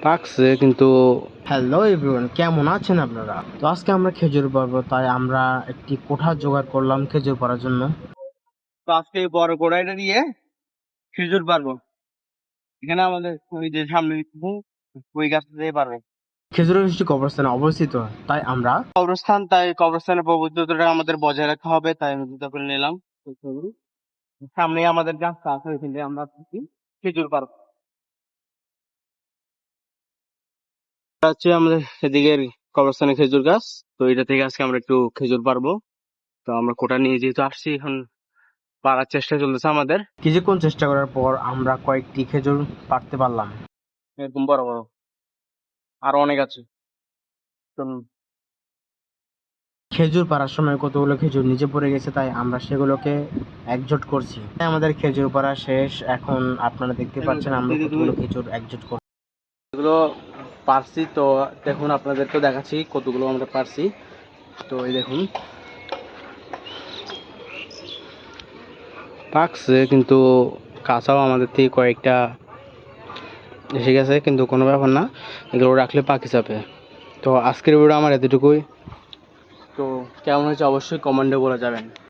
পাকছে কিন্তু। Hello everyone, কেমন আছেন আপনারা? তো আজকে আমরা খেজুর পারবো, তাই আমরা একটি কোঠা জোগাড় করলাম খেজুর পাড়ার জন্য। তো আজকে এই বড় কড়াইটা দিয়ে খেজুর পারবো। এখানে আমাদের ওই যে সামনে ওই গাছটা দিয়ে পারবে। খেজুরের গাছটি কবরস্থানে অবস্থিত, তাই আমরা কবরস্থান, তাই কবরস্থানের পবিত্রতাটা আমাদের বজায় রাখা হবে, তাই আমি জুতা করে নিলাম। সামনে আমাদের গাছটা আছে, ওইখানে আমরা খেজুর পারবো। এটা হচ্ছে আমাদের এদিকের কবরস্থানে খেজুর গাছ। তো এটা থেকে আজকে আমরা একটু খেজুর পারবো। তো আমরা কোটা নিয়ে যেহেতু আসছি, এখন পারার চেষ্টা চলতেছে আমাদের। কিছুক্ষণ চেষ্টা করার পর আমরা কয়েকটি খেজুর পাড়তে পারলাম। এরকম বড় বড় আরো অনেক আছে। চলুন। খেজুর পাড়ার সময় কতগুলো খেজুর নিচে পড়ে গেছে, তাই আমরা সেগুলোকে একজোট করছি। তাই আমাদের খেজুর পাড়া শেষ। এখন আপনারা দেখতে পাচ্ছেন আমরা কতগুলো খেজুর একজোট করছি। এগুলো পারছি, তো দেখুন আপনাদেরকে দেখাচ্ছি কতগুলো আমরা পারছি। তো এই দেখুন পাকছে, কিন্তু কাঁচাও আমাদের থেকে কয়েকটা এসে গেছে, কিন্তু কোনো ব্যাপার না, এগুলো রাখলে পাখি চাপে। তো আজকের ভিডিও আমার এতটুকুই। তো কেমন হয়েছে অবশ্যই কমেন্টে বলে যাবেন।